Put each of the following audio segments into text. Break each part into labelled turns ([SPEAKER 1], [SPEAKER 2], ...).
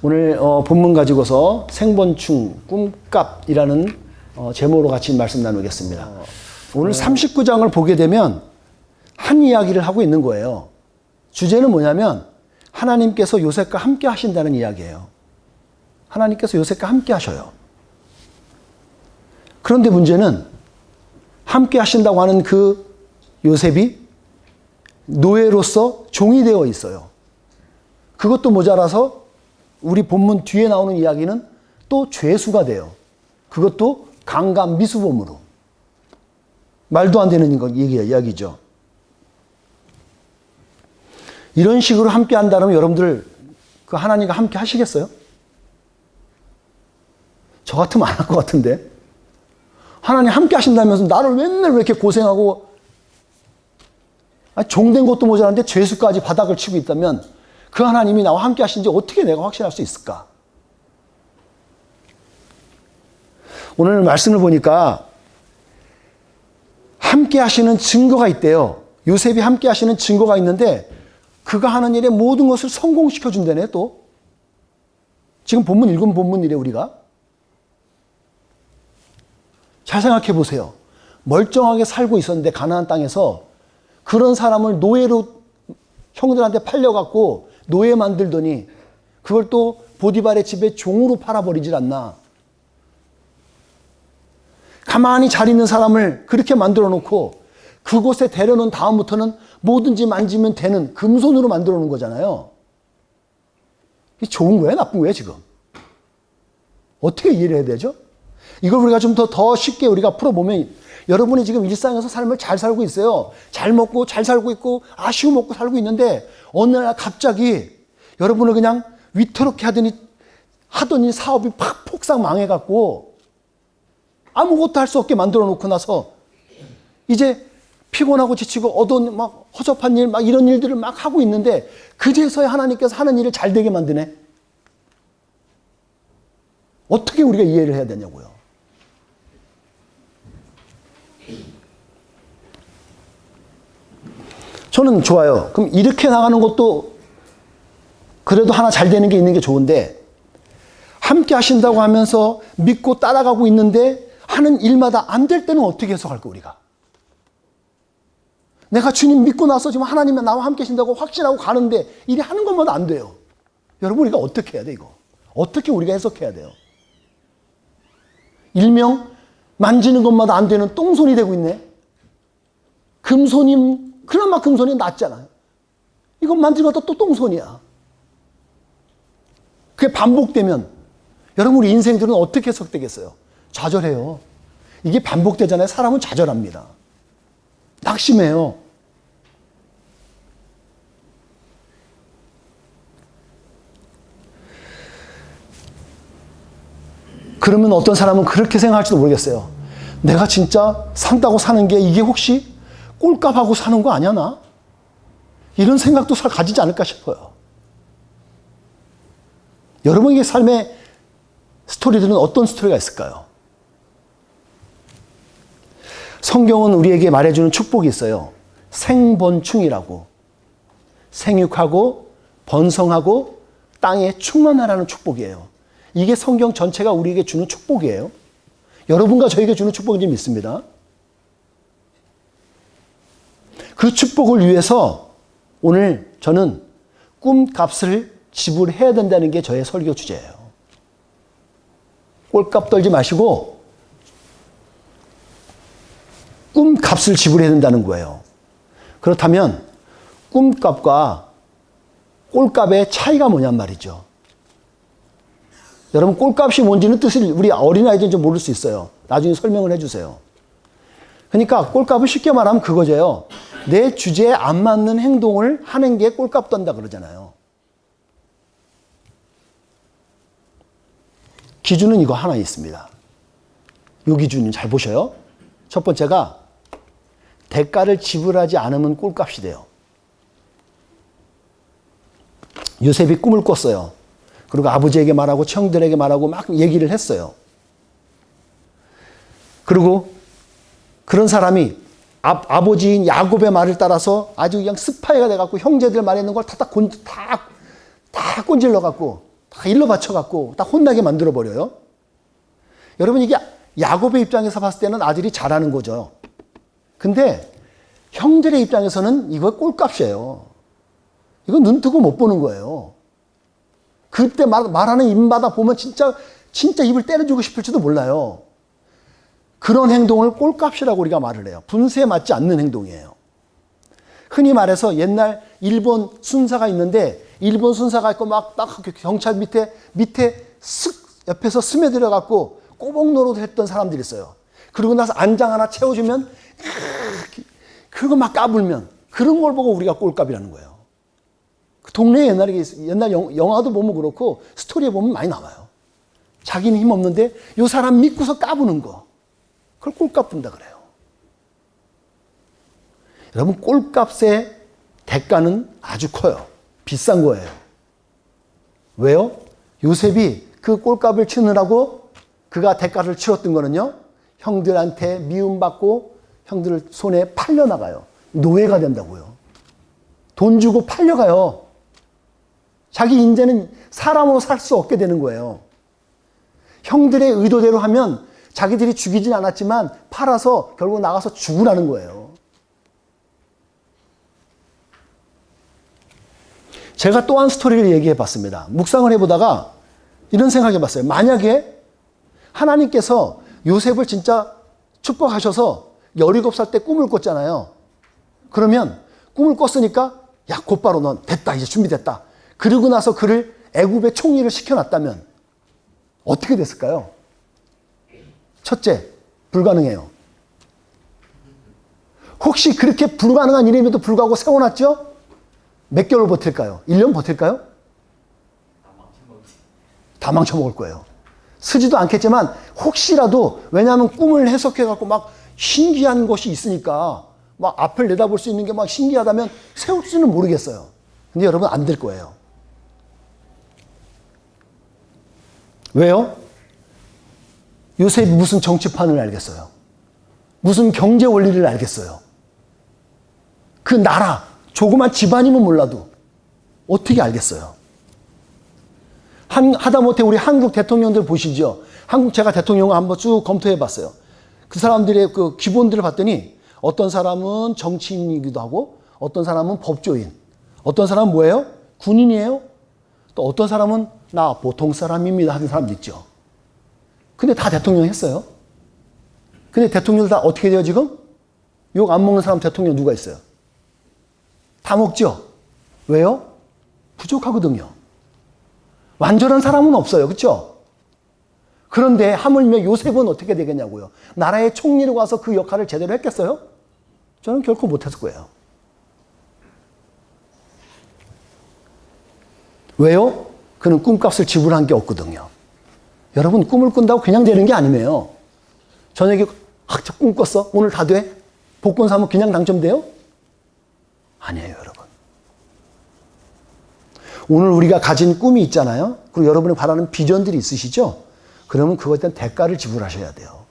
[SPEAKER 1] 오늘 본문 가지고서 생본충, 꿈값이라는 제목으로 같이 말씀 나누겠습니다. 오늘 39장을 보게 되면 한 이야기를 하고 있는 거예요. 주제는 뭐냐면 하나님께서 요셉과 함께 하신다는 이야기예요. 하나님께서 요셉과 함께 하셔요. 그런데 문제는 함께 하신다고 하는 그 요셉이 노예로서 종이 되어 있어요. 그것도 모자라서 우리 본문 뒤에 나오는 이야기는 또 죄수가 돼요. 그것도 강간 미수범으로. 말도 안 되는 이야기죠. 이런 식으로 함께 한다면 여러분들 그 하나님과 함께 하시겠어요? 저 같으면 안 할 것 같은데. 하나님 함께 하신다면서 나를 맨날 왜 이렇게 고생하고 종된 것도 모자란데 죄수까지 바닥을 치고 있다면 그 하나님이 나와 함께 하신지 어떻게 내가 확신할 수 있을까? 오늘 말씀을 보니까 함께 하시는 증거가 있대요. 요셉이 함께 하시는 증거가 있는데 그가 하는 일에 모든 것을 성공시켜 준다네 또. 지금 본문 읽은 본문이래 우리가. 잘 생각해 보세요. 멀쩡하게 살고 있었는데 가나안 땅에서 그런 사람을 노예로 형들한테 팔려갖고 노예 만들더니 그걸 또 보디발의 집에 종으로 팔아버리질 않나. 가만히 잘 있는 사람을 그렇게 만들어 놓고 그곳에 데려놓은 다음부터는 뭐든지 만지면 되는 금손으로 만들어 놓은 거잖아요. 이게 좋은 거예요? 나쁜 거예요 지금? 어떻게 이해를 해야 되죠? 이걸 우리가 좀 더 쉽게 우리가 풀어보면 여러분이 지금 일상에서 삶을 잘 살고 있어요. 잘 먹고 잘 살고 있고 아쉬워 먹고 살고 있는데 어느 날 갑자기 여러분을 그냥 위태롭게 하더니 사업이 팍 폭삭 망해갖고 아무것도 할 수 없게 만들어 놓고 나서 이제 피곤하고 지치고 막 허접한 일 막 이런 일들을 막 하고 있는데 그제서야 하나님께서 하는 일을 잘 되게 만드네. 어떻게 우리가 이해를 해야 되냐고요. 저는 좋아요. 그럼 이렇게 나가는 것도 그래도 하나 잘 되는 게 있는 게 좋은데 함께 하신다고 하면서 믿고 따라가고 있는데 하는 일마다 안 될 때는 어떻게 해석할까 우리가? 내가 주님 믿고 나서 지금 하나님이 나와 함께 하신다고 확신하고 가는데 일이 하는 것마다 안 돼요. 여러분 우리가 어떻게 해야 돼 이거? 어떻게 우리가 해석해야 돼요? 일명 만지는 것마다 안 되는 똥손이 되고 있네. 금손이 그나마 금손이 낫잖아요. 이건 만지는 것도 또 똥손이야. 그게 반복되면 여러분 우리 인생들은 어떻게 해석되겠어요? 좌절해요. 이게 반복되잖아요. 사람은 좌절합니다. 낙심해요. 그러면 어떤 사람은 그렇게 생각할지도 모르겠어요. 내가 진짜 산다고 사는 게 이게 혹시 꼴값하고 사는 거 아니야 나? 이런 생각도 가지지 않을까 싶어요. 여러분의 삶의 스토리들은 어떤 스토리가 있을까요? 성경은 우리에게 말해주는 축복이 있어요. 생번충이라고. 생육하고 번성하고 땅에 충만하라는 축복이에요. 이게 성경 전체가 우리에게 주는 축복이에요. 여러분과 저에게 주는 축복인지 믿습니다. 그 축복을 위해서 오늘 저는 꿈값을 지불해야 된다는 게 저의 설교 주제예요. 꼴값 떨지 마시고 꿈값을 지불해야 된다는 거예요. 그렇다면 꿈값과 꼴값의 차이가 뭐냔 말이죠. 여러분 꼴값이 뭔지는 뜻을 우리 어린아이들은 좀 모를 수 있어요. 나중에 설명을 해주세요. 그러니까 꼴값을 쉽게 말하면 그거죠. 내 주제에 안 맞는 행동을 하는 게 꼴값 떤다 그러잖아요. 기준은 이거 하나 있습니다. 이 기준은 잘 보셔요. 첫 번째가 대가를 지불하지 않으면 꼴값이 돼요. 요셉이 꿈을 꿨어요. 그리고 아버지에게 말하고 형들에게 말하고 막 얘기를 했어요. 그리고 그런 사람이 아버지인 야곱의 말을 따라서 아주 그냥 스파이가 돼갖고 형제들 말했는 걸 다 꼰질러갖고 다 일러 바쳐갖고 딱 혼나게 만들어버려요. 여러분, 이게 야곱의 입장에서 봤을 때는 아들이 잘하는 거죠. 근데 형들의 입장에서는 이거 꼴값이에요. 이거 눈 뜨고 못 보는 거예요. 그때 말하는 입마다 보면 진짜 입을 때려주고 싶을지도 몰라요. 그런 행동을 꼴값이라고 우리가 말을 해요. 분수에 맞지 않는 행동이에요. 흔히 말해서 옛날 일본 순사가 있는데, 일본 순사가 있고 막 딱 경찰 밑에 쓱 옆에서 스며들어갖고 꼬복 노릇 했던 사람들이 있어요. 그러고 나서 안장 하나 채워주면 그거 막 까불면, 그런 걸 보고 우리가 꼴값이라는 거예요. 그 동네에 옛날 영화도 보면 그렇고 스토리에 보면 많이 나와요. 자기는 힘 없는데 요 사람 믿고서 까부는 거, 그걸 꼴값 분다 그래요. 여러분, 꼴값의 대가는 아주 커요. 비싼 거예요. 왜요? 요셉이 그 꼴값을 치느라고 그가 대가를 치렀던 거는요, 형들한테 미움받고 형들 손에 팔려나가요. 노예가 된다고요. 돈 주고 팔려가요. 자기 이제는 사람으로 살 수 없게 되는 거예요. 형들의 의도대로 하면 자기들이 죽이진 않았지만 팔아서 결국 나가서 죽으라는 거예요. 제가 또 한 스토리를 얘기해 봤습니다. 묵상을 해보다가 이런 생각 해봤어요. 만약에 하나님께서 요셉을 진짜 축복하셔서 17살 때 꿈을 꿨잖아요. 그러면 꿈을 꿨으니까 야, 곧바로 넌 됐다, 이제 준비됐다. 그러고 나서 그를 애굽의 총리를 시켜놨다면 어떻게 됐을까요? 첫째, 불가능해요. 혹시 그렇게 불가능한 일임에도 불구하고 세워놨죠? 몇 개월 버틸까요? 1년 버틸까요? 다 망쳐먹을 거예요. 쓰지도 않겠지만 혹시라도, 왜냐하면 꿈을 해석해갖고 막 신기한 것이 있으니까 막 앞을 내다볼 수 있는 게 막 신기하다면 세울지는 모르겠어요. 근데 여러분, 안 될 거예요. 왜요? 요셉이 무슨 정치판을 알겠어요? 무슨 경제 원리를 알겠어요? 그 나라, 조그만 집안이면 몰라도 어떻게 알겠어요? 하다못해 우리 한국 대통령들 보시죠. 제가 대통령을 한번 쭉 검토해 봤어요. 그 사람들의 그 기본들을 봤더니 어떤 사람은 정치인이기도 하고, 어떤 사람은 법조인, 어떤 사람은 뭐예요? 군인이에요. 또 어떤 사람은 나 보통 사람입니다 하는 사람도 있죠. 근데 다 대통령 했어요. 근데 대통령들 다 어떻게 돼요 지금? 욕 안 먹는 사람 대통령 누가 있어요? 다 먹죠? 왜요? 부족하거든요. 완전한 사람은 없어요. 그렇죠? 그런데 하물며 요셉은 어떻게 되겠냐고요. 나라의 총리로 가서 그 역할을 제대로 했겠어요? 저는 결코 못했을 거예요. 왜요? 그는 꿈값을 지불한 게 없거든요. 여러분, 꿈을 꾼다고 그냥 되는 게 아니에요. 저녁에 저 꿈 꿨어? 오늘 다 돼? 복권 사면 그냥 당첨돼요? 아니에요, 여러분. 오늘 우리가 가진 꿈이 있잖아요. 그리고 여러분이 바라는 비전들이 있으시죠? 그러면 그것에 대한 대가를 지불하셔야 돼요.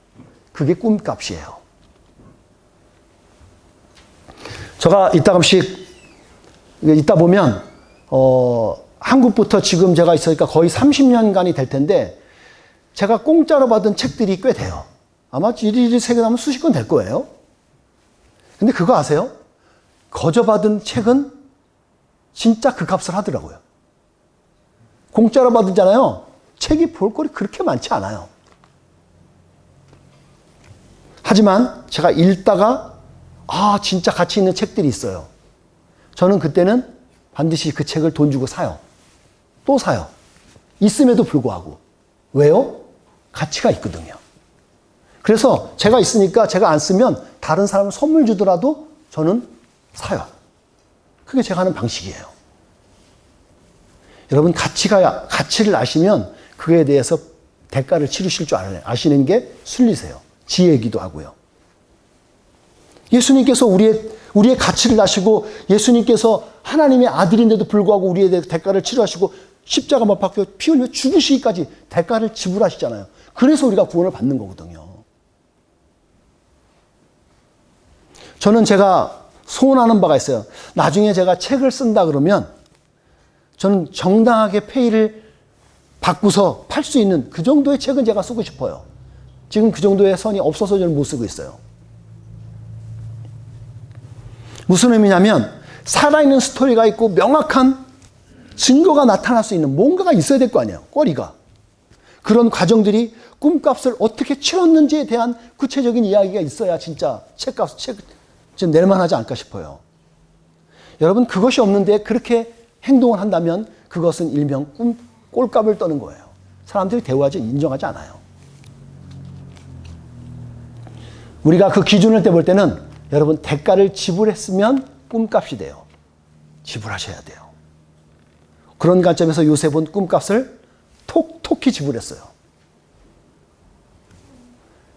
[SPEAKER 1] 그게 꿈값이에요. 제가 이따 보면 한국부터 지금 제가 있으니까 거의 30년간이 될 텐데, 제가 공짜로 받은 책들이 꽤 돼요. 아마 일일이 세개하면 수십 권 될 거예요. 근데 그거 아세요? 거저 받은 책은 진짜 그 값을 하더라고요. 공짜로 받았잖아요. 책이 볼거리 그렇게 많지 않아요. 하지만 제가 읽다가 진짜 가치 있는 책들이 있어요. 저는 그때는 반드시 그 책을 돈 주고 사요. 또 사요. 있음에도 불구하고. 왜요? 가치가 있거든요. 그래서 제가 있으니까 제가 안 쓰면 다른 사람은 선물 주더라도 저는 사요. 그게 제가 하는 방식이에요. 여러분, 가치를 아시면 그에 대해서 대가를 치르실 줄 아시는 게 순리세요. 지혜이기도 하고요. 예수님께서 우리의 가치를 아시고, 예수님께서 하나님의 아들인데도 불구하고 우리에 대해 대가를 치료하시고 십자가 못 박혀 피 흘려 죽으시기까지 대가를 지불하시잖아요. 그래서 우리가 구원을 받는 거거든요. 저는 제가 소원하는 바가 있어요. 나중에 제가 책을 쓴다 그러면 저는 정당하게 페이를 바꾸서 팔 수 있는 그 정도의 책은 제가 쓰고 싶어요. 지금 그 정도의 선이 없어서 저는 못 쓰고 있어요. 무슨 의미냐면 살아있는 스토리가 있고 명확한 증거가 나타날 수 있는 뭔가가 있어야 될 거 아니에요. 꼬리가. 그런 과정들이 꿈값을 어떻게 치렀는지에 대한 구체적인 이야기가 있어야 진짜 책 좀 낼만하지 않을까 싶어요. 여러분, 그것이 없는데 그렇게 행동을 한다면 그것은 일명 꼴값을 떠는 거예요. 사람들이 대우하지, 인정하지 않아요. 우리가 그 기준을 떼볼 때는 여러분, 대가를 지불했으면 꿈값이 돼요. 지불하셔야 돼요. 그런 관점에서 요셉은 꿈값을 톡톡히 지불했어요.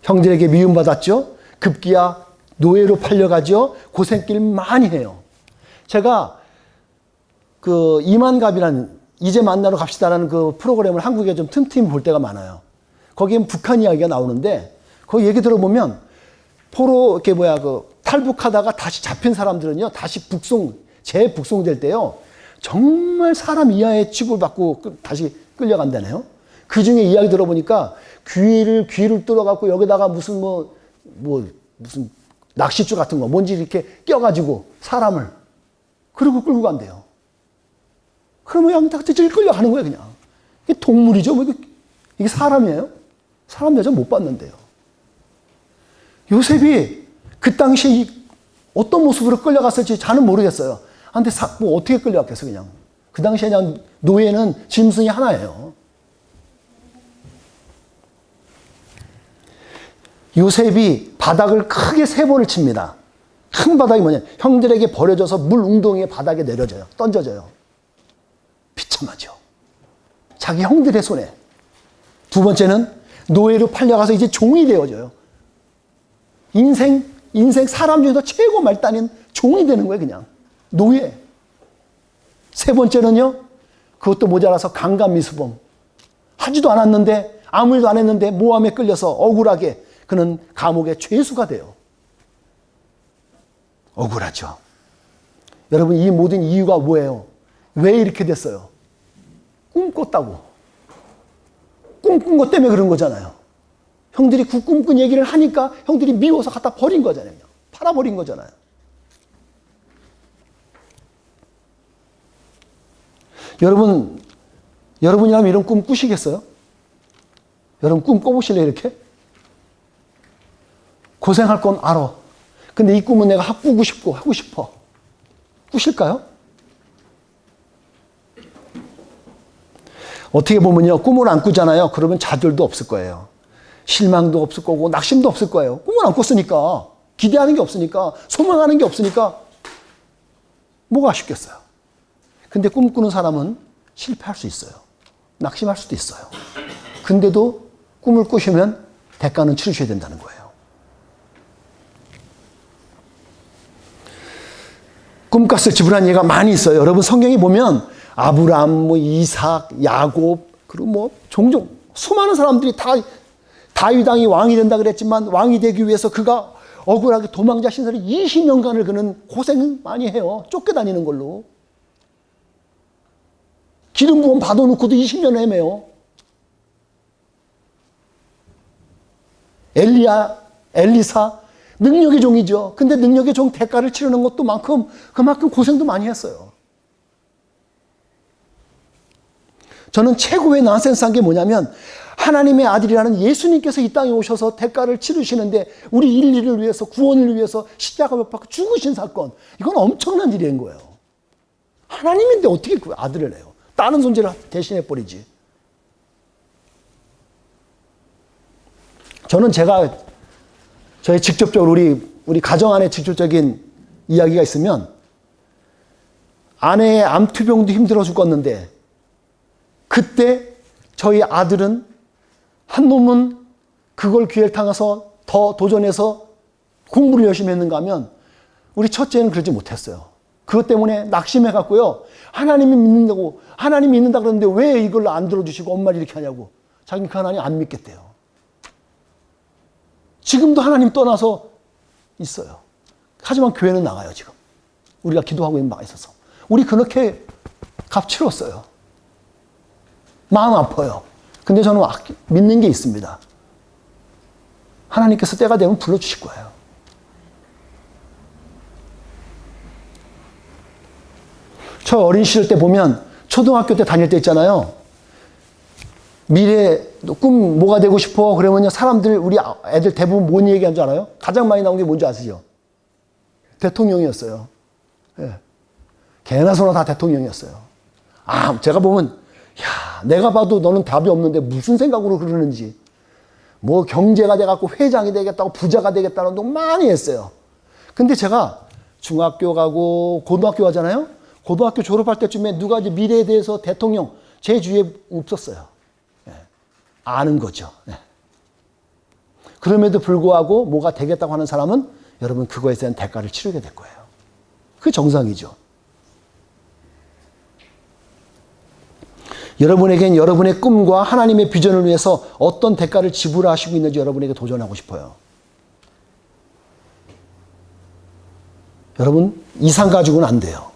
[SPEAKER 1] 형들에게 미움받았죠. 급기야 노예로 팔려가죠. 고생길 많이 해요. 제가 그 이만갑이라는 이제 만나러 갑시다라는 그 프로그램을 한국에 좀 틈틈이 볼 때가 많아요. 거기엔 북한 이야기가 나오는데 거기 얘기 들어보면 포로 이렇게 탈북하다가 다시 잡힌 사람들은요, 다시 재북송될 때요, 정말 사람 이하의 취급받고 다시 끌려간다네요. 그 중에 이야기 들어보니까 귀를 뚫어갖고 여기다가 무슨 낚싯줄 같은 거 뭔지 이렇게 껴가지고 사람을 그리고 끌고 간대요. 그러면 양딱지질 끌려가는 거예요, 그냥. 이게 동물이죠. 이게 사람이에요? 사람 여자 못 봤는데요. 요셉이 그 당시에 어떤 모습으로 끌려갔을지 저는 모르겠어요. 근데 어떻게 끌려갔겠어, 그냥. 그 당시에 그냥 노예는 짐승이 하나예요. 요셉이 바닥을 크게 3번을 칩니다. 큰 바닥이 뭐냐? 형들에게 버려져서 물 웅덩이에 바닥에 내려져요. 던져져요. 비참하죠. 자기 형들의 손에. 2번째는 노예로 팔려가서 이제 종이 되어져요. 인생 사람 중에서 최고 말단인 종이 되는 거예요, 그냥. 노예. 3번째는요, 그것도 모자라서 강간미수범. 하지도 않았는데, 아무 일도 안 했는데, 모함에 끌려서 억울하게 그는 감옥의 죄수가 돼요. 억울하죠. 여러분, 이 모든 이유가 뭐예요? 왜 이렇게 됐어요? 꿈꿨다고. 꿈꾼 것 때문에 그런 거잖아요. 형들이 그 꿈꾼 얘기를 하니까 형들이 미워서 갖다 버린 거잖아요. 팔아버린 거잖아요. 여러분이라면 이런 꿈 꾸시겠어요? 여러분 꿈 꿔보실래요, 이렇게? 고생할 건 알아. 근데 이 꿈은 내가 꾸고 싶고 하고 싶어. 꾸실까요? 어떻게 보면요, 꿈을 안 꾸잖아요. 그러면 좌절도 없을 거예요. 실망도 없을 거고 낙심도 없을 거예요. 꿈을 안 꿨으니까. 기대하는 게 없으니까. 소망하는 게 없으니까. 뭐가 아쉽겠어요. 근데 꿈꾸는 사람은 실패할 수 있어요. 낙심할 수도 있어요. 근데도 꿈을 꾸시면 대가는 치르셔야 된다는 거예요. 꿈값을 지불한 예가 많이 있어요. 여러분, 성경에 보면 아브라함, 이삭, 야곱, 그리고 종종 수많은 사람들이 다 다윗 왕이 왕이 된다 그랬지만 왕이 되기 위해서 그가 억울하게 도망자 신세를 20년간을 그는 고생 많이 해요. 쫓겨다니는 걸로. 기름 부음 받아놓고도 20년을 헤매요. 엘리사, 능력의 종이죠. 근데 능력의 종 대가를 치르는 것도 그만큼 고생도 많이 했어요. 저는 최고의 난센스한 게 뭐냐면 하나님의 아들이라는 예수님께서 이 땅에 오셔서 대가를 치르시는데 우리 인류를 위해서, 구원을 위해서 십자가 못 박고 죽으신 사건, 이건 엄청난 일인 거예요. 하나님인데 어떻게 그 아들을 내요? 다른 존재를 대신해버리지. 저는 저의 직접적으로 우리 가정 안에 직접적인 이야기가 있으면 아내의 암투병도 힘들어 죽었는데 그때 저희 아들은 한 놈은 그걸 기회를 타서 더 도전해서 공부를 열심히 했는가 하면 우리 첫째는 그러지 못했어요. 그것 때문에 낙심해 갖고요. 하나님이 믿는다 그러는데 왜 이걸 안 들어주시고 엄마를 이렇게 하냐고. 자기는 그 하나님 안 믿겠대요. 지금도 하나님 떠나서 있어요. 하지만 교회는 나가요, 지금. 우리가 기도하고 있는 바가 있어서. 우리 그렇게 값 치렀어요. 마음 아파요. 근데 저는 믿는 게 있습니다. 하나님께서 때가 되면 불러주실 거예요. 저 어린 시절 때 보면 초등학교 때 다닐 때 있잖아요. 미래 꿈 뭐가 되고 싶어? 그러면요 사람들 우리 애들 대부분 뭔 얘기한 줄 알아요? 가장 많이 나온 게 뭔지 아시죠? 대통령이었어요. 예. 개나 소나 다 대통령이었어요. 제가 보면 내가 봐도 너는 답이 없는데 무슨 생각으로 그러는지. 뭐 경제가 돼갖고 회장이 되겠다고 부자가 되겠다는 동 많이 했어요. 근데 제가 중학교 가고 고등학교 가잖아요. 고등학교 졸업할 때쯤에 누가 이제 미래에 대해서 대통령 제 주위에 없었어요. 예. 아는 거죠. 예. 그럼에도 불구하고 뭐가 되겠다고 하는 사람은 여러분 그거에 대한 대가를 치르게 될 거예요. 그게 정상이죠. 여러분에겐 여러분의 꿈과 하나님의 비전을 위해서 어떤 대가를 지불하시고 있는지 여러분에게 도전하고 싶어요. 여러분 이상 가지고는 안 돼요.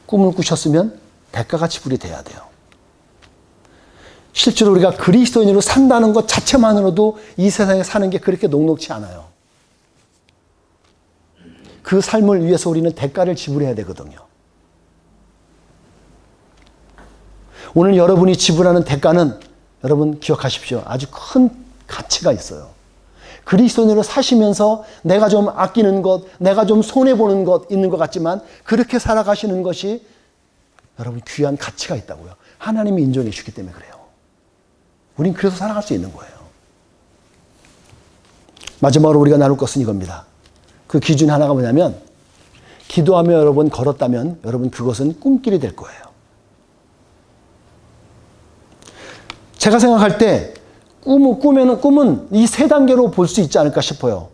[SPEAKER 1] 꿈을 꾸셨으면 대가가 지불이 돼야 돼요. 실제로 우리가 그리스도인으로 산다는 것 자체만으로도 이 세상에 사는 게 그렇게 녹록지 않아요. 그 삶을 위해서 우리는 대가를 지불해야 되거든요. 오늘 여러분이 지불하는 대가는 여러분 기억하십시오. 아주 큰 가치가 있어요. 그리스도인으로 사시면서 내가 좀 아끼는 것, 내가 좀 손해보는 것 있는 것 같지만 그렇게 살아가시는 것이 여러분 귀한 가치가 있다고요. 하나님이 인정해 주기 때문에 그래요. 우린 그래서 살아갈 수 있는 거예요. 마지막으로 우리가 나눌 것은 이겁니다. 그 기준 하나가 뭐냐면 기도하며 여러분 걸었다면 여러분 그것은 꿈길이 될 거예요. 제가 생각할 때 꿈은 이 세 단계로 볼 수 있지 않을까 싶어요.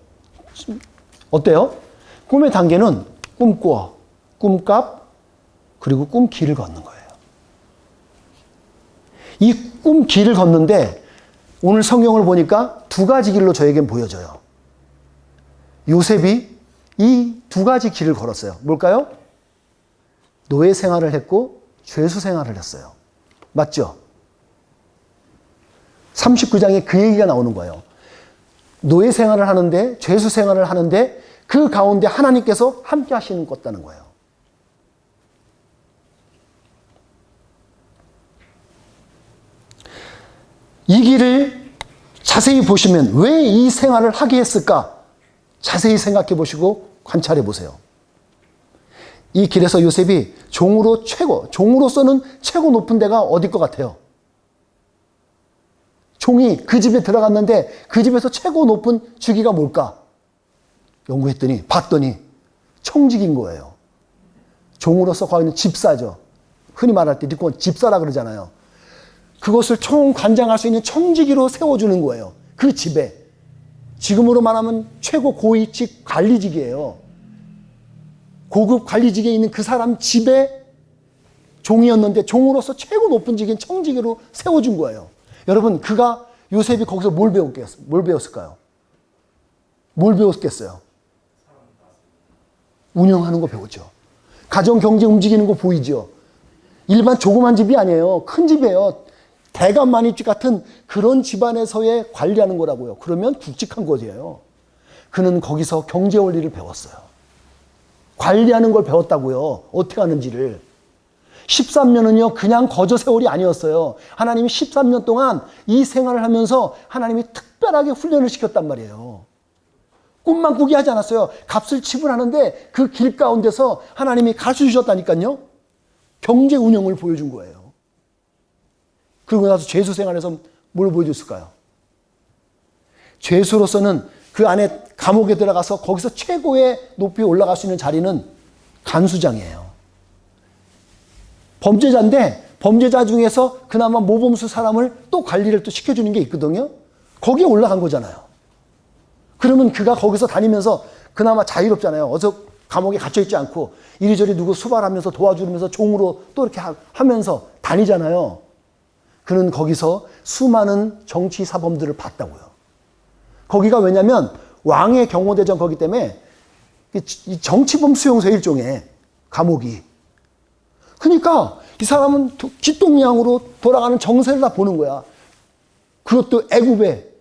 [SPEAKER 1] 어때요? 꿈의 단계는 꿈꿔, 꿈값, 그리고 꿈길을 걷는 거예요. 이 꿈길을 걷는데 오늘 성경을 보니까 두 가지 길로 저에겐 보여져요. 요셉이 이 두 가지 길을 걸었어요. 뭘까요? 노예 생활을 했고 죄수 생활을 했어요. 맞죠? 39장에 그 얘기가 나오는 거예요. 노예 생활을 하는데 죄수 생활을 하는데 그 가운데 하나님께서 함께 하시는 것 같다는 거예요. 이 길을 자세히 보시면 왜 이 생활을 하게 했을까? 자세히 생각해 보시고 관찰해 보세요. 이 길에서 요셉이 종으로서는 최고 높은 데가 어딜 것 같아요? 종이 그 집에 들어갔는데 그 집에서 최고 높은 직위가 뭘까? 봤더니 청직인 거예요. 종으로서 거기는 집사죠. 흔히 말할 때 리콘 집사라 그러잖아요. 그것을 총관장할 수 있는 청지기로 세워주는 거예요. 그 집에. 지금으로 말하면 최고 고위직 관리직이에요. 고급 관리직에 있는 그 사람 집에 종이었는데 종으로서 최고 높은 직인 청지기로 세워준 거예요. 여러분 요셉이 거기서 뭘 배웠을까요? 뭘 배웠겠어요? 운영하는 거 배웠죠. 가정 경제 움직이는 거 보이죠. 일반 조그만 집이 아니에요. 큰 집이에요. 대간만입집 같은 그런 집안에서의 관리하는 거라고요. 그러면 굵직한 거예요. 그는 거기서 경제 원리를 배웠어요. 관리하는 걸 배웠다고요. 어떻게 하는지를. 13년은요 그냥 거저 세월이 아니었어요. 하나님이 13년 동안 이 생활을 하면서 하나님이 특별하게 훈련을 시켰단 말이에요. 꿈만 꾸게 하지 않았어요. 값을 지불하는데 그 길 가운데서 하나님이 가르쳐 주셨다니까요. 경제 운영을 보여준 거예요. 그리고 나서 죄수 생활에서 뭘 보여줬을까요? 죄수로서는 그 안에 감옥에 들어가서 거기서 최고의 높이에 올라갈 수 있는 자리는 간수장이에요. 범죄자인데 범죄자 중에서 그나마 모범수 사람을 또 관리를 또 시켜주는 게 있거든요. 거기에 올라간 거잖아요. 그러면 그가 거기서 다니면서 그나마 자유롭잖아요. 어서 감옥에 갇혀있지 않고 이리저리 누구 수발하면서 도와주면서 종으로 또 이렇게 하면서 다니잖아요. 그는 거기서 수많은 정치 사범들을 봤다고요. 거기가 왜냐면 왕의 경호대전 거기 때문에 이 정치범 수용소 일종의 감옥이. 그러니까 이 사람은 쥐똥냥으로 돌아가는 정세를 다 보는 거야. 그것도 애굽에,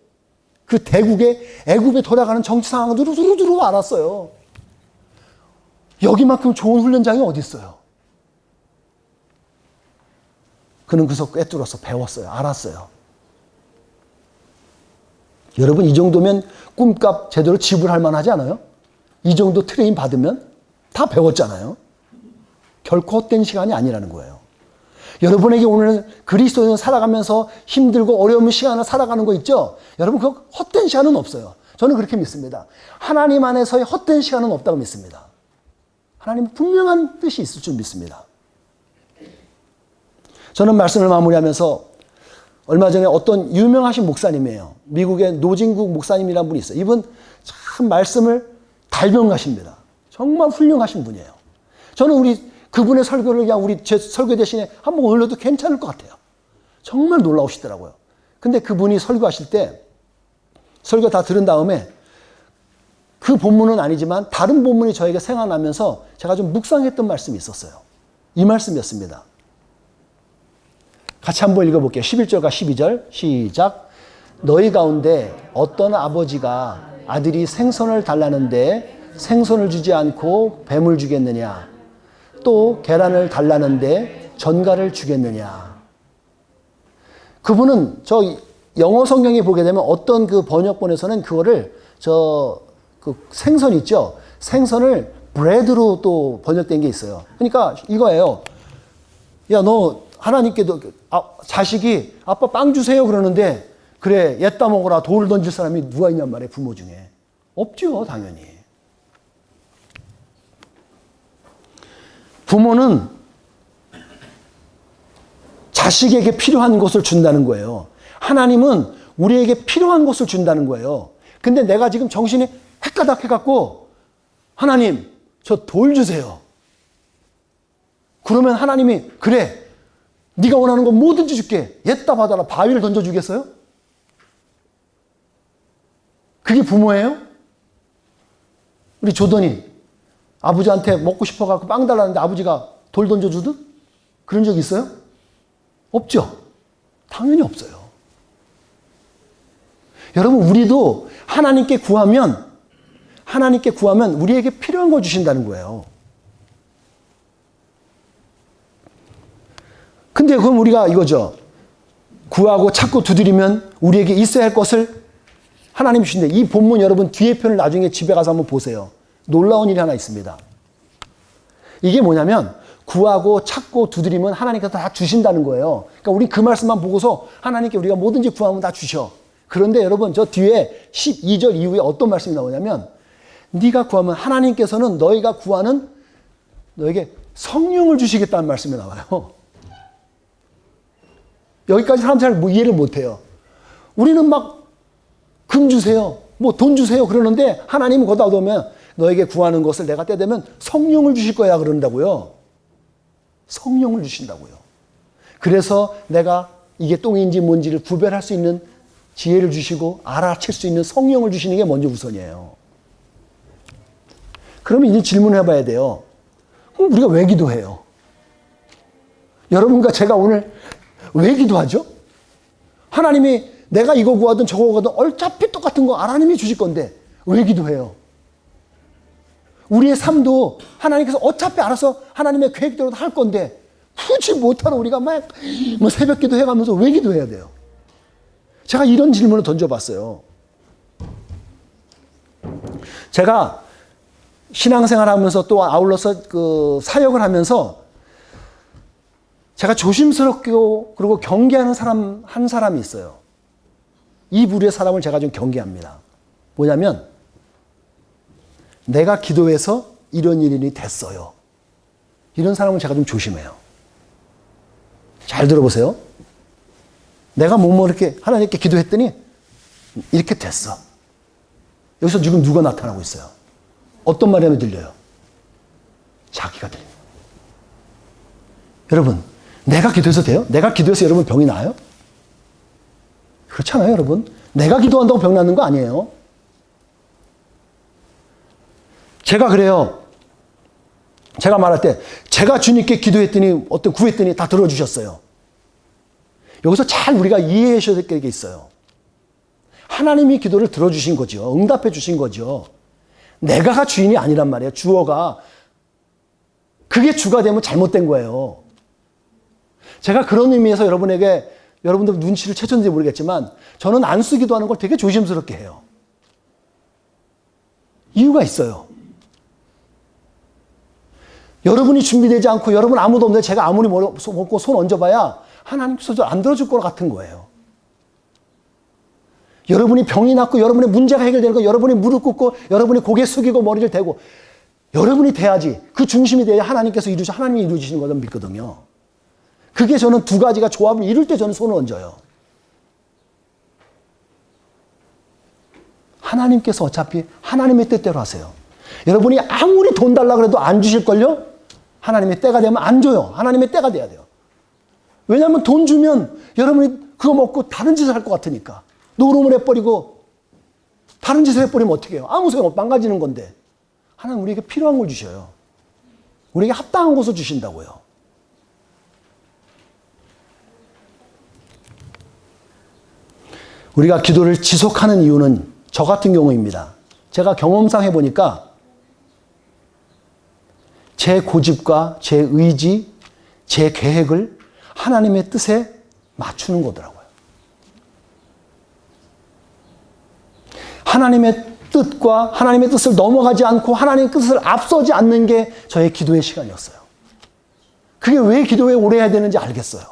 [SPEAKER 1] 그 대국의 애굽에 돌아가는 정치 상황을 두루두루 알았어요. 여기만큼 좋은 훈련장이 어디 있어요? 그는 그래서 꿰뚫어서 배웠어요. 알았어요. 여러분, 이 정도면 꿈값 제대로 지불할 만하지 않아요? 이 정도 트레인 받으면 다 배웠잖아요. 결코 헛된 시간이 아니라는 거예요. 여러분에게 오늘 그리스도인을 살아가면서 힘들고 어려운 시간을 살아가는 거 있죠? 여러분, 그 헛된 시간은 없어요. 저는 그렇게 믿습니다. 하나님 안에서의 헛된 시간은 없다고 믿습니다. 하나님 분명한 뜻이 있을 줄 믿습니다. 저는 말씀을 마무리하면서 얼마 전에 어떤 유명하신 목사님이에요. 미국의 노진국 목사님이라는 분이 있어요. 이분 참 말씀을 달변가십니다. 정말 훌륭하신 분이에요. 저는 그분의 설교를 그냥 제 설교 대신에 한번 올려도 괜찮을 것 같아요. 정말 놀라우시더라고요. 근데 그분이 설교하실 때 설교 다 들은 다음에 그 본문은 아니지만 다른 본문이 저에게 생각나면서 제가 좀 묵상했던 말씀이 있었어요. 이 말씀이었습니다. 같이 한번 읽어볼게요. 11절과 12절 시작. 너희 가운데 어떤 아버지가 아들이 생선을 달라는데 생선을 주지 않고 뱀을 주겠느냐? 또 계란을 달라는데 전갈을 주겠느냐? 그분은 저 영어 성경에 보게 되면 어떤 그 번역본에서는 그거를 그 생선 있죠? 생선을 브레드로 또 번역된 게 있어요. 그러니까 이거예요. 야, 너 하나님께도 자식이 아빠 빵 주세요 그러는데 그래, 얘 따먹어라 돌 던질 사람이 누가 있냔 말이에요. 부모 중에. 없죠, 당연히. 부모는 자식에게 필요한 것을 준다는 거예요. 하나님은 우리에게 필요한 것을 준다는 거예요. 근데 내가 지금 정신이 헷가닥 해갖고 하나님, 저 돌 주세요. 그러면 하나님이 그래, 네가 원하는 거 뭐든지 줄게. 얘따 받아라. 바위를 던져주겠어요? 그게 부모예요? 우리 조던이 아버지한테 먹고 싶어갖고 빵 달라는데 아버지가 돌 던져주든? 그런 적 있어요? 없죠? 당연히 없어요. 여러분, 우리도 하나님께 구하면 우리에게 필요한 거 주신다는 거예요. 근데 그럼 우리가 이거죠. 구하고 찾고 두드리면 우리에게 있어야 할 것을 하나님이 주신대. 이 본문 여러분 뒤에 편을 나중에 집에 가서 한번 보세요. 놀라운 일이 하나 있습니다. 이게 뭐냐면 구하고 찾고 두드리면 하나님께서 다 주신다는 거예요. 그러니까 우리 그 말씀만 보고서 하나님께 우리가 뭐든지 구하면 다 주셔. 그런데 여러분 저 뒤에 12절 이후에 어떤 말씀이 나오냐면 네가 구하면 하나님께서는 너희가 구하는 너에게 성령을 주시겠다는 말씀이 나와요. 여기까지 사람 잘 이해를 못해요. 우리는 막 금 주세요, 뭐 돈 주세요 그러는데 하나님은 거기다 놓으면 너에게 구하는 것을 내가 때 되면 성령을 주실 거야 그런다고요. 성령을 주신다고요. 그래서 내가 이게 똥인지 뭔지를 구별할 수 있는 지혜를 주시고 알아챌 수 있는 성령을 주시는 게 먼저 우선이에요. 그러면 이제 질문을 해봐야 돼요. 그럼 우리가 왜 기도해요? 여러분과 제가 오늘 왜 기도하죠? 하나님이 내가 이거 구하든 저거 구하든 어차피 똑같은 거 하나님이 주실 건데 왜 기도해요? 우리의 삶도 하나님께서 어차피 알아서 하나님의 계획대로 할 건데 굳이 못하러 우리가 막 새벽 기도 해가면서 왜 기도해야 돼요? 제가 이런 질문을 던져봤어요. 제가 신앙생활 하면서 또 아울러서 그 사역을 하면서 제가 조심스럽게 그리고 경계하는 사람 한 사람이 있어요. 이 부류의 사람을 제가 좀 경계합니다. 뭐냐면 내가 기도해서 이런 일이 됐어요. 이런 사람을 제가 좀 조심해요. 잘 들어보세요. 내가 뭐 이렇게 하나님께 기도했더니 이렇게 됐어. 여기서 지금 누가 나타나고 있어요? 어떤 말이 하면 들려요? 자기가 들립니다. 여러분, 내가 기도해서 돼요? 내가 기도해서 여러분 병이 나요? 그렇잖아요, 여러분. 내가 기도한다고 병 낫는 거 아니에요. 제가 그래요. 제가 말할 때 제가 주님께 기도했더니 구했더니 다 들어주셨어요. 여기서 잘 우리가 이해하셔야 될 게 있어요. 하나님이 기도를 들어주신 거죠. 응답해 주신 거죠. 내가가 주인이 아니란 말이에요. 주어가. 그게 주가 되면 잘못된 거예요. 제가 그런 의미에서 여러분들 눈치를 채셨는지 모르겠지만 저는 안수 기도하는 걸 되게 조심스럽게 해요. 이유가 있어요. 여러분이 준비되지 않고 여러분 아무도 없는데 제가 아무리 먹고 손 얹어봐야 하나님께서 안 들어줄 것 같은 거예요. 여러분이 병이 낫고 여러분의 문제가 해결되는 거 여러분이 무릎 꿇고 여러분이 고개 숙이고 머리를 대고 여러분이 돼야지 그 중심이 돼야 하나님이 이루시는 거를 믿거든요. 그게 저는 두 가지가 조합을 이룰 때 저는 손을 얹어요. 하나님께서 어차피 하나님의 뜻대로 하세요. 여러분이 아무리 돈 달라고 해도 안 주실걸요? 하나님의 때가 되면 안 줘요. 하나님의 때가 돼야 돼요. 왜냐하면 돈 주면 여러분이 그거 먹고 다른 짓을 할 것 같으니까. 노름을 해버리고 다른 짓을 해버리면 어떻게 해요? 아무 소용없어. 망가지는 건데. 하나님 우리에게 필요한 걸 주셔요. 우리에게 합당한 것을 주신다고요. 우리가 기도를 지속하는 이유는 저 같은 경우입니다. 제가 경험상 해보니까 제 고집과 제 의지, 제 계획을 하나님의 뜻에 맞추는 거더라고요. 하나님의 뜻과 하나님의 뜻을 넘어가지 않고 하나님의 뜻을 앞서지 않는 게 저의 기도의 시간이었어요. 그게 왜 기도에 오래 해야 되는지 알겠어요.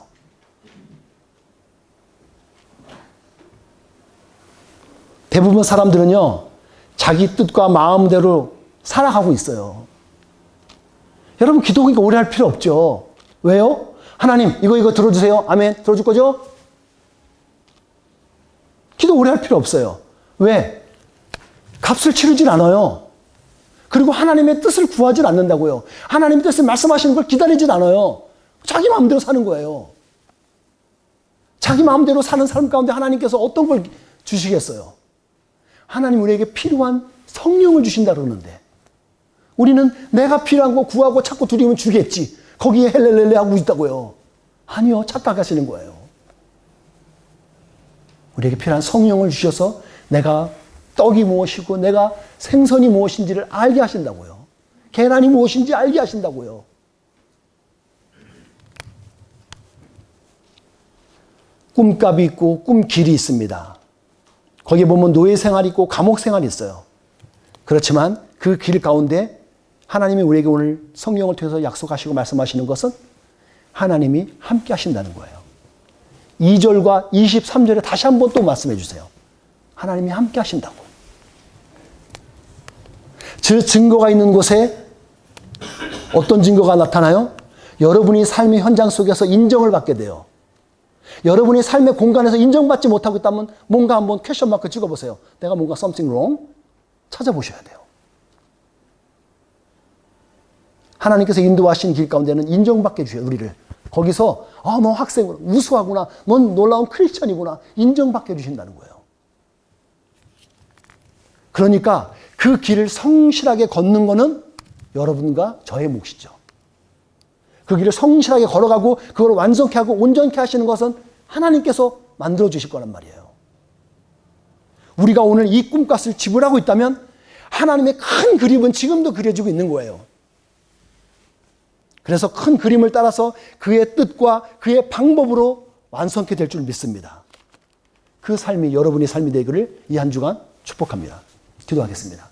[SPEAKER 1] 대부분 사람들은요, 자기 뜻과 마음대로 살아가고 있어요. 여러분, 기도하니까 오래 할 필요 없죠. 왜요? 하나님, 이거 들어주세요. 아멘. 들어줄 거죠? 기도 오래 할 필요 없어요. 왜? 값을 치르질 않아요. 그리고 하나님의 뜻을 구하질 않는다고요. 하나님의 뜻을 말씀하시는 걸 기다리질 않아요. 자기 마음대로 사는 거예요. 자기 마음대로 사는 삶 가운데 하나님께서 어떤 걸 주시겠어요? 하나님 우리에게 필요한 성령을 주신다 그러는데 우리는 내가 필요한 거 구하고 찾고 두려우면 주겠지. 거기에 헬렐렐레 하고 있다고요. 아니요. 착각하시는 거예요. 우리에게 필요한 성령을 주셔서 내가 떡이 무엇이고 내가 생선이 무엇인지를 알게 하신다고요. 계란이 무엇인지 알게 하신다고요. 꿈값이 있고 꿈길이 있습니다. 거기에 보면 노예 생활이 있고 감옥 생활이 있어요. 그렇지만 그 길 가운데 하나님이 우리에게 오늘 성령을 통해서 약속하시고 말씀하시는 것은 하나님이 함께 하신다는 거예요. 2절과 23절에 다시 한번 또 말씀해 주세요. 하나님이 함께 하신다고. 그 증거가 있는 곳에 어떤 증거가 나타나요? 여러분이 삶의 현장 속에서 인정을 받게 돼요. 여러분이 삶의 공간에서 인정받지 못하고 있다면 뭔가 한번 퀘션 마크 찍어보세요. 내가 뭔가 something wrong? 찾아보셔야 돼요. 하나님께서 인도하신 길 가운데는 인정받게 해주셔요. 우리를. 거기서 너 학생으로 우수하구나. 넌 놀라운 크리스천이구나. 인정받게 해주신다는 거예요. 그러니까 그 길을 성실하게 걷는 거는 여러분과 저의 몫이죠. 그 길을 성실하게 걸어가고 그걸 완성케 하고 온전케 하시는 것은 하나님께서 만들어 주실 거란 말이에요. 우리가 오늘 이 꿈값을 지불하고 있다면 하나님의 큰 그림은 지금도 그려지고 있는 거예요. 그래서 큰 그림을 따라서 그의 뜻과 그의 방법으로 완성케 될 줄 믿습니다. 그 삶이 여러분의 삶이 되기를 이 한 주간 축복합니다. 기도하겠습니다.